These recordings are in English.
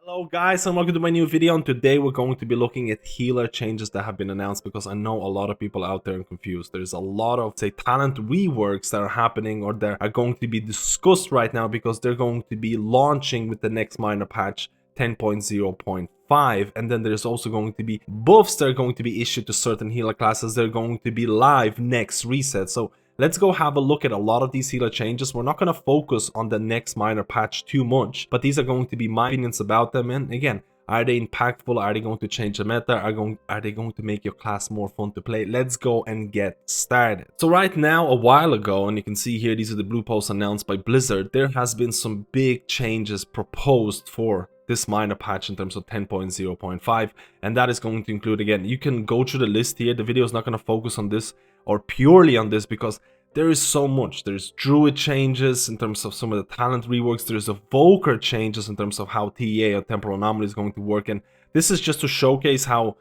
Hello guys and welcome to my new video, and today we're going to be looking at healer changes that have been announced because I know a lot of people out there are confused. There's a lot of, say, talent reworks that are happening or that are going to be discussed right now because they're going to be launching with the next minor patch 10.0.5, and then there's also going to be buffs that are going to be issued to certain healer classes. They're going to be live next reset. So let's go have a look at a lot of these healer changes. We're not going to focus on the next minor patch too much, but these are going to be my opinions about them. And again, are they impactful? Are they going to change the meta? Are they going to make your class more fun to play? Let's go and get started. So right now, a while ago, and you can see here, these are the blue posts announced by Blizzard, there has been some big changes proposed for this minor patch in terms of 10.0.5, and that is going to include, again, you can go through the list here. The video is not going to focus on this or purely on this because there is so much. There's druid changes in terms of some of the talent reworks. There's evoker changes in terms of how TEA or temporal anomaly is going to work, and this is just to showcase how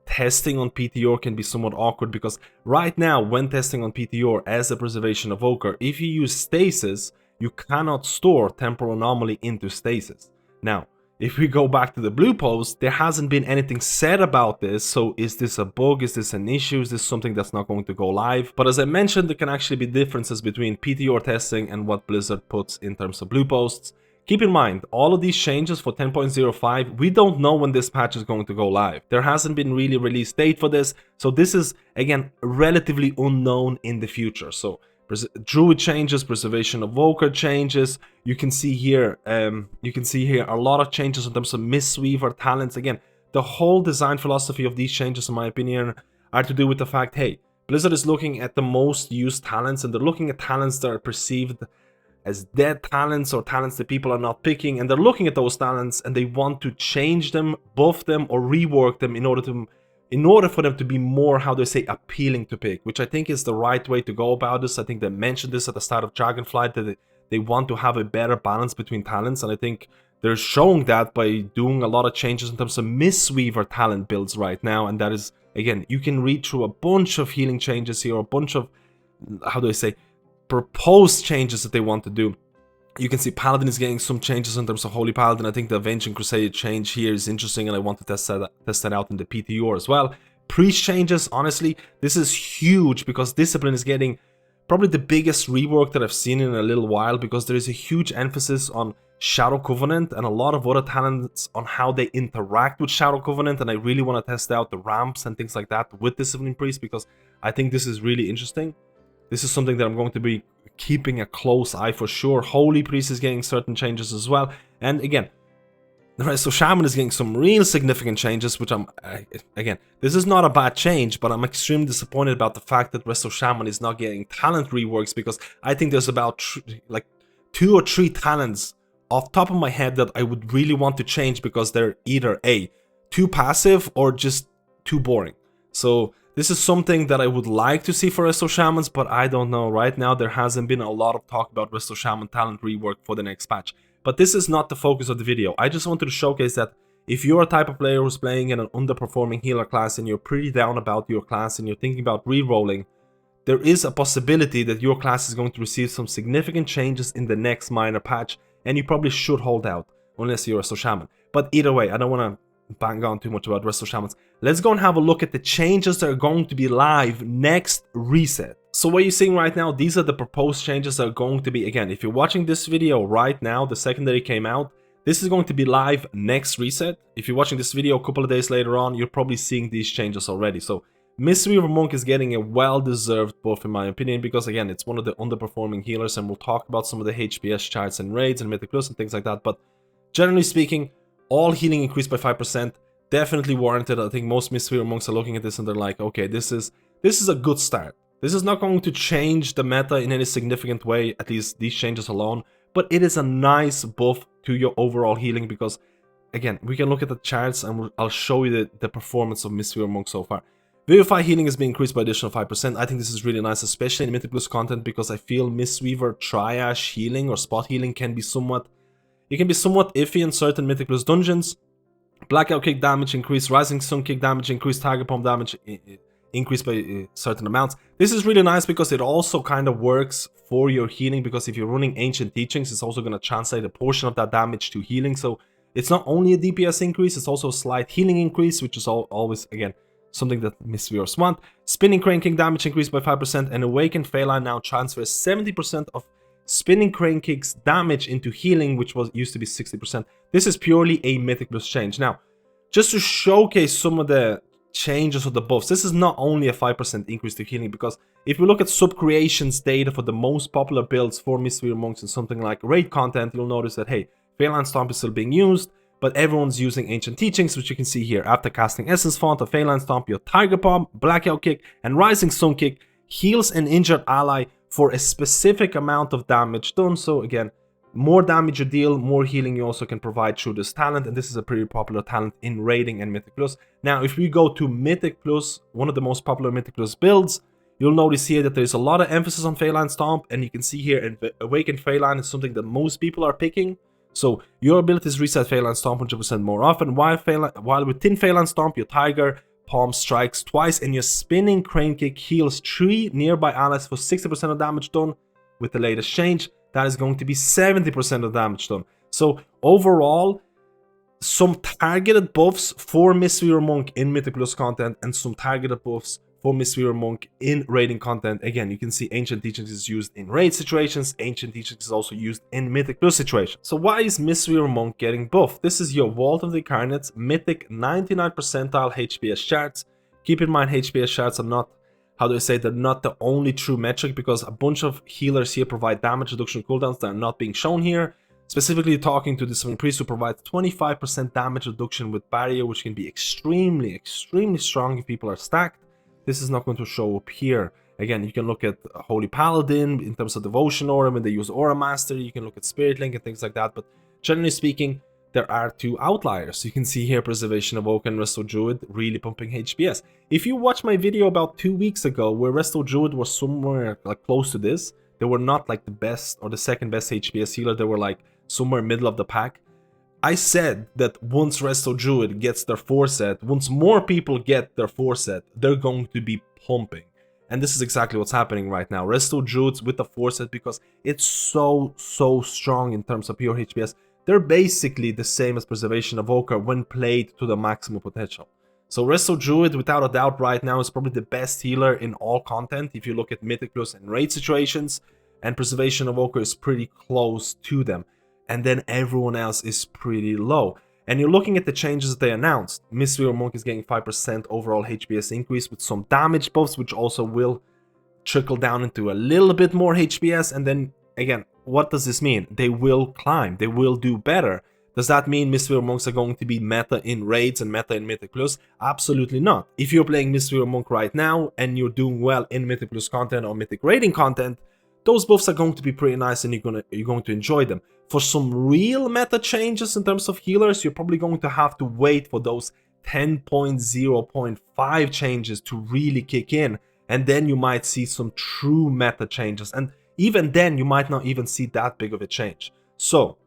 testing on PTR can be somewhat awkward, because right now when testing on PTR as a preservation evoker, if you use stasis, you cannot store temporal anomaly into stasis. Now, if we go back to the blue post, there hasn't been anything said about this. So is this a bug? Is this an issue? Is this something that's not going to go live? But as I mentioned, there can actually be differences between PTR testing and what Blizzard puts in terms of blue posts. Keep in mind, all of these changes for 10.05, we don't know when this patch is going to go live. There hasn't been really release date for this. So this is, again, relatively unknown in the future. So druid changes, preservation evoker changes. You can see here a lot of changes in terms of Mistweaver talents. Again, the whole design philosophy of these changes, in my opinion, are to do with the fact, hey, Blizzard is looking at the most used talents, and they're looking at talents that are perceived as dead talents or talents that people are not picking, and they're looking at those talents and they want to change them, buff them, or rework them in order for them to be more, how do I say, appealing to pick, which I think is the right way to go about this. I think they mentioned this at the start of Dragonflight, that they want to have a better balance between talents, and I think they're showing that by doing a lot of changes in terms of Mistweaver talent builds right now. And that is, again, you can read through a bunch of healing changes here, a bunch of, how do I say, proposed changes that they want to do. You can see Paladin is getting some changes in terms of Holy Paladin. I think the Avenging Crusade change here is interesting, and I want to test that out in the PTR as well. Priest changes, honestly, this is huge because Discipline is getting probably the biggest rework that I've seen in a little while, because there is a huge emphasis on Shadow Covenant and a lot of other talents on how they interact with Shadow Covenant, and I really want to test out the ramps and things like that with Discipline Priest because I think this is really interesting. This is something that I'm going to be keeping a close eye for sure. Holy Priest is getting certain changes as well. And again, the Resto Shaman is getting some real significant changes, which again, this is not a bad change, but I'm extremely disappointed about the fact that Resto Shaman is not getting talent reworks, because I think there's about like 2 or 3 talents off top of my head that I would really want to change because they're either A, too passive or just too boring. So this is something that I would like to see for Resto Shamans, but I don't know. Right now, there hasn't been a lot of talk about Resto Shaman talent rework for the next patch. But this is not the focus of the video. I just wanted to showcase that if you're a type of player who's playing in an underperforming healer class and you're pretty down about your class and you're thinking about re-rolling, there is a possibility that your class is going to receive some significant changes in the next minor patch, and you probably should hold out, unless you're a Resto Shaman. But either way, I don't want to bang on too much about Resto Shamans. Let's go and have a look at the changes that are going to be live next reset. So what you're seeing right now, these are the proposed changes that are going to be, again, if you're watching this video right now, the second that it came out, this is going to be live next reset. If you're watching this video a couple of days later on, you're probably seeing these changes already. So Mistweaver Monk is getting a well-deserved buff, in my opinion, because again, it's one of the underperforming healers, and we'll talk about some of the HPS charts and raids and Mythic Plus and things like that. But generally speaking, all healing increased by 5%, definitely warranted. I think most Mistweaver Monks are looking at this and they're like, okay, this is a good start. This is not going to change the meta in any significant way, at least these changes alone, but it is a nice buff to your overall healing because, again, we can look at the charts and I'll show you the performance of Mistweaver Monk so far. Vivify healing has been increased by additional 5%. I think this is really nice, especially in Mythic Plus content, because I feel Mistweaver Triage healing or spot healing can be somewhat iffy in certain Mythic Plus dungeons. Blackout kick damage increased, Rising Sun kick damage increased, Tiger Palm damage increased by certain amounts. This is really nice because it also kind of works for your healing, because if you're running Ancient Teachings, it's also going to translate a portion of that damage to healing. So It's not only a DPS increase, it's also a slight healing increase, which is always, again, something that Mistweavers want. Spinning Crane Kick damage increased by 5%, and Awakened Feline now transfers 70% of Spinning Crane Kick's damage into healing, which used to be 60%. This is purely a Mythic Plus change. Now, just to showcase some of the changes of the buffs, this is not only a 5% increase to healing, because if we look at sub-creations data for the most popular builds for Mistweaver Monks and something like raid content, you'll notice that, hey, Phalanx Stomp is still being used, but everyone's using Ancient Teachings, which you can see here. After casting Essence Font of Phalanx Stomp, your Tiger Bomb, Blackout Kick, and Rising Sun Kick heals an injured ally for a specific amount of damage done. So again, more damage you deal, more healing you also can provide through this talent, and this is a pretty popular talent in raiding and Mythic Plus. Now, if we go to Mythic Plus, one of the most popular Mythic Plus builds, you'll notice here that there's a lot of emphasis on Phalanx Stomp, and you can see here Awakened Phalanx is something that most people are picking. So your abilities reset Phalanx Stomp 100% more often, while within Phalanx Stomp, your Tiger Palm strikes twice, and your Spinning Crane Kick heals 3 nearby allies for 60% of damage done. With the latest change, that is going to be 70% of damage done. So overall, some targeted buffs for Mistweaver Monk in Mythic Plus content, and some targeted buffs for Mistweaver Monk in raiding content. Again, you can see Ancient Teachings is used in raid situations. Ancient Teachings is also used in Mythic Plus situations. So why is Mistweaver Monk getting buffed? This is your Vault of the Incarnates Mythic 99 percentile HPS shards. Keep in mind, HPS shards are not, how do I say, they're not the only true metric, because a bunch of healers here provide damage reduction cooldowns that are not being shown here. Specifically talking to Discipline Priest, who provides 25% damage reduction with Barrier, which can be extremely strong if people are stacked. This is not going to show up here. Again, you can look at Holy Paladin in terms of Devotion Aura when they use Aura Master. You can look at Spirit Link and things like that. But generally speaking, there are 2 outliers. You can see here Preservation of Oak and Resto Druid really pumping HPS. If you watch my video about 2 weeks ago where Resto Druid was somewhere like close to this, they were not like the best or the second best HPS healer. They were like somewhere middle of the pack. I said that once Resto Druid gets their 4 set, once more people get their 4 set, they're going to be pumping. And this is exactly what's happening right now. Resto Druids with the 4 set, because it's so strong in terms of pure HPS. They're basically the same as Preservation Evoker when played to the maximum potential. So Resto Druid, without a doubt, right now is probably the best healer in all content. If you look at Mythic Plus and raid situations, and Preservation Evoker is pretty close to them. And then everyone else is pretty low. And you're looking at the changes that they announced. Mistweaver Monk is getting 5% overall HPS increase with some damage buffs, which also will trickle down into a little bit more HPS. And then, again, what does this mean? They will climb. They will do better. Does that mean Mistweaver Monks are going to be meta in raids and meta in Mythic Plus? Absolutely not. If you're playing Mistweaver Monk right now and you're doing well in Mythic Plus content or Mythic raiding content, those buffs are going to be pretty nice and you're going to enjoy them. For some real meta changes in terms of healers, you're probably going to have to wait for those 10.0.5 changes to really kick in, and then you might see some true meta changes, and even then you might not even see that big of a change. So,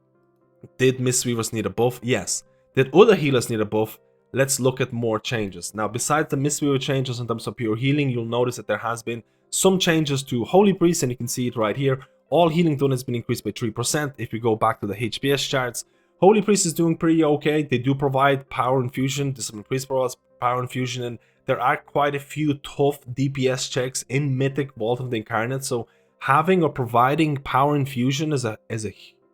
did Mistweavers need a buff? Yes. Did other healers need a buff? Let's look at more changes. Now, besides the Mistweaver changes in terms of pure healing, you'll notice that there has been some changes to Holy Priest, and you can see it right here. All healing done has been increased by 3%. If we go back to the HPS charts, Holy Priest is doing pretty okay. They do provide Power Infusion. Discipline Priest provides Power Infusion, and there are quite a few tough DPS checks in Mythic Vault of the Incarnate. So having or providing Power Infusion as a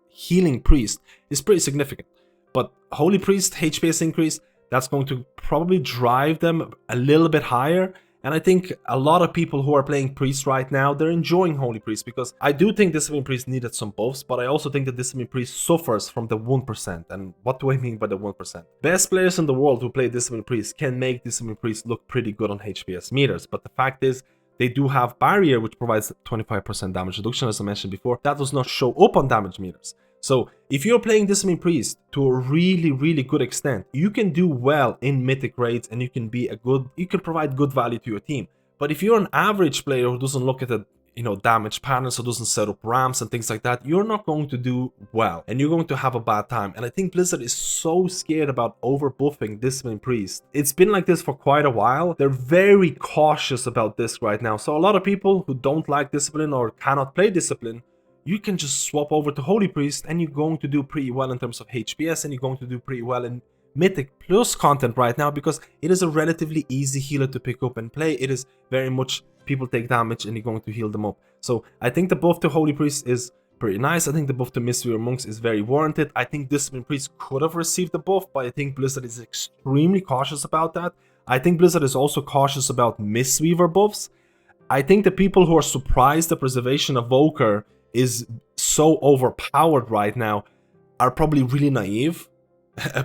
healing priest is pretty significant. But Holy Priest HPS increase, that's going to probably drive them a little bit higher. And I think a lot of people who are playing Priest right now, they're enjoying Holy Priest, because I do think Discipline Priest needed some buffs, but I also think that Discipline Priest suffers from the 1%. And what do I mean by the 1%? Best players in the world who play Discipline Priest can make Discipline Priest look pretty good on HPS meters, but the fact is, they do have Barrier, which provides 25% damage reduction, as I mentioned before. That does not show up on damage meters. So if you're playing Discipline Priest to a really good extent, you can do well in Mythic raids, and you can provide good value to your team. But if you're an average player who doesn't look at the damage patterns, or doesn't set up ramps and things like that, you're not going to do well, and you're going to have a bad time. And I think Blizzard is so scared about over buffing Discipline Priest. It's been like this for quite a while. They're very cautious about this right now. So a lot of people who don't like Discipline or cannot play Discipline, you can just swap over to Holy Priest and you're going to do pretty well in terms of HPS, and you're going to do pretty well in Mythic Plus content right now, because it is a relatively easy healer to pick up and play. It is very much people take damage and you're going to heal them up. So I think the buff to Holy Priest is pretty nice. I think the buff to Mistweaver Monks is very warranted. I think Discipline Priest could have received the buff, but I think Blizzard is extremely cautious about that. I think Blizzard is also cautious about Mistweaver buffs. I think the people who are surprised the Preservation Evoker is so overpowered right now are probably really naive.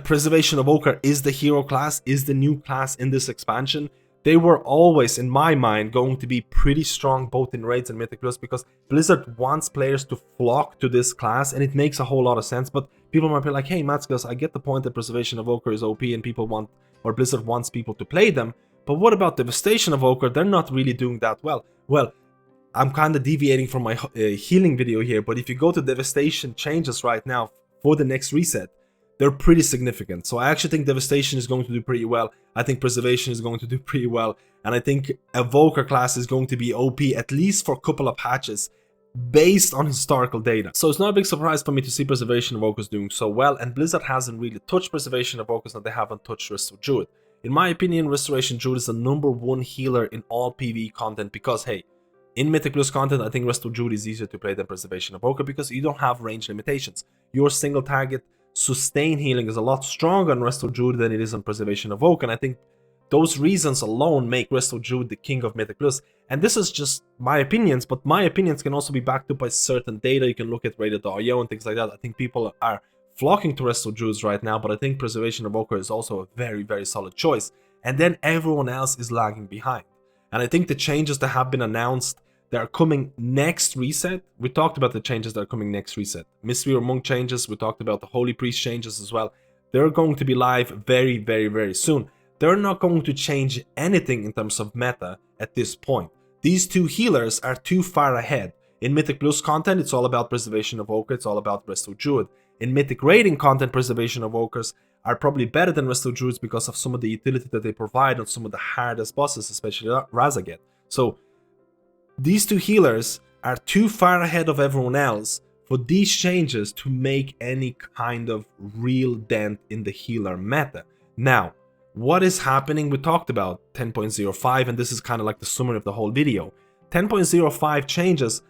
Preservation Evoker is the hero class, is the new class in this expansion. They were always, in my mind, going to be pretty strong both in raids and Mythic Plus, because Blizzard wants players to flock to this class, and it makes a whole lot of sense. But people might be like, hey, MadSkillz, I get the point that Preservation Evoker is OP and people want, or Blizzard wants people to play them, but what about Devastation Evoker? They're not really doing that well. Well, I'm kind of deviating from my healing video here, but if you go to Devastation changes right now for the next reset, they're pretty significant. So I actually think Devastation is going to do pretty well. I think Preservation is going to do pretty well. And I think Evoker class is going to be OP at least for a couple of patches based on historical data. So it's not a big surprise for me to see Preservation Evokers doing so well. And Blizzard hasn't really touched Preservation Evokers, and they haven't touched Restore Druid. In my opinion, Restoration Druid is the #1 healer in all PvE content because, hey, in Mythic Plus content, I think Restore Druid is easier to play than Preservation Evoker because you don't have range limitations. Your single target sustain healing is a lot stronger on Restore Druid than it is on Preservation Evoker, and I think those reasons alone make Restore Druid the king of Mythic Plus. And this is just my opinions, but my opinions can also be backed up by certain data. You can look at rated.io and things like that. I think people are flocking to Restore Druids right now, but I think Preservation Evoker is also a very, very solid choice. And then everyone else is lagging behind. And I think the changes that have been announced that are coming next reset, we talked about the changes that are coming next reset. Mistweaver Monk changes, we talked about the Holy Priest changes as well. They're going to be live very, very, very soon. They're not going to change anything in terms of meta at this point. These two healers are too far ahead. In Mythic Plus content, it's all about Preservation Evoker, it's all about Restore Druid. In Mythic raiding content, Preservation Evokers are probably better than Restore Druids because of some of the utility that they provide on some of the hardest bosses, especially Razaget. So these two healers are too far ahead of everyone else for these changes to make any kind of real dent in the healer meta. Now, what is happening? We talked about 10.05, and this is kind of like the summary of the whole video. 10.05 changes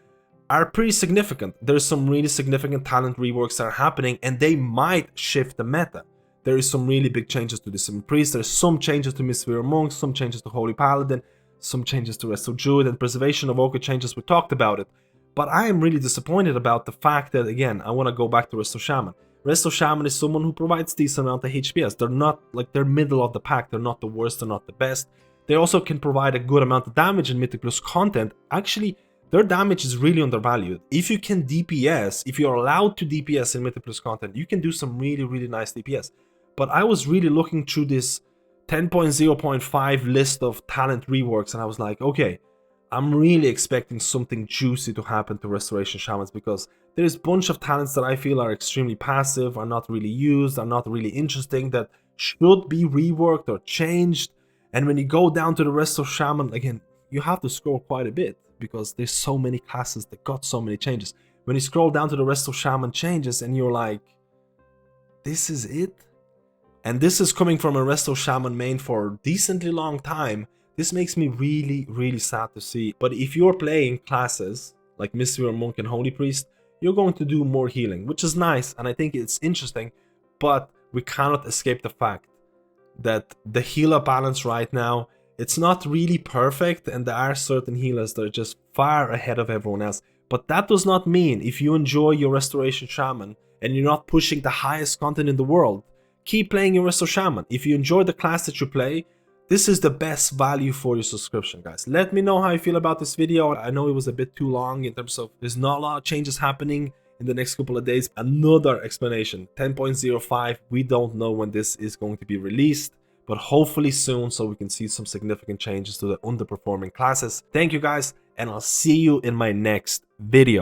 are pretty significant. There's some really significant talent reworks that are happening, and they might shift the meta. There is some really big changes to Discipline Priest, there's some changes to Mistweaver Monks, some changes to Holy Paladin, some changes to Restore Druid, and Preservation Evoker changes. We talked about it. But I am really disappointed about the fact that, again, I want to go back to Restore Shaman. Restore Shaman is someone who provides decent amount of HPS. They're not, like, they're middle of the pack. They're not the worst, they're not the best. They also can provide a good amount of damage in Mythic Plus content. Actually, their damage is really undervalued. If you can DPS, if you're allowed to DPS in Mythic Plus content, you can do some really, really nice DPS. But I was really looking through this 10.0.5 list of talent reworks, and I was like, okay, I'm really expecting something juicy to happen to Restoration Shamans, because there's a bunch of talents that I feel are extremely passive, are not really used, are not really interesting, that should be reworked or changed. And when you go down to the Restore Shaman, again, you have to scroll quite a bit because there's so many classes that got so many changes. When you scroll down to the Restore Shaman changes and you're like, this is it? And this is coming from a Restore Shaman main for a decently long time. This makes me really, really sad to see. But if you're playing classes like Mistweaver Monk and Holy Priest, you're going to do more healing, which is nice, and I think it's interesting, but we cannot escape the fact that the healer balance right now, it's not really perfect, and there are certain healers that are just far ahead of everyone else. But that does not mean if you enjoy your Restoration Shaman and you're not pushing the highest content in the world, keep playing your Restore Shaman. If you enjoy the class that you play, this is the best value for your subscription, guys. Let me know how you feel about this video. I know it was a bit too long in terms of there's not a lot of changes happening in the next couple of days. Another explanation, 10.05, we don't know when this is going to be released, but hopefully soon so we can see some significant changes to the underperforming classes. Thank you guys, and I'll see you in my next video.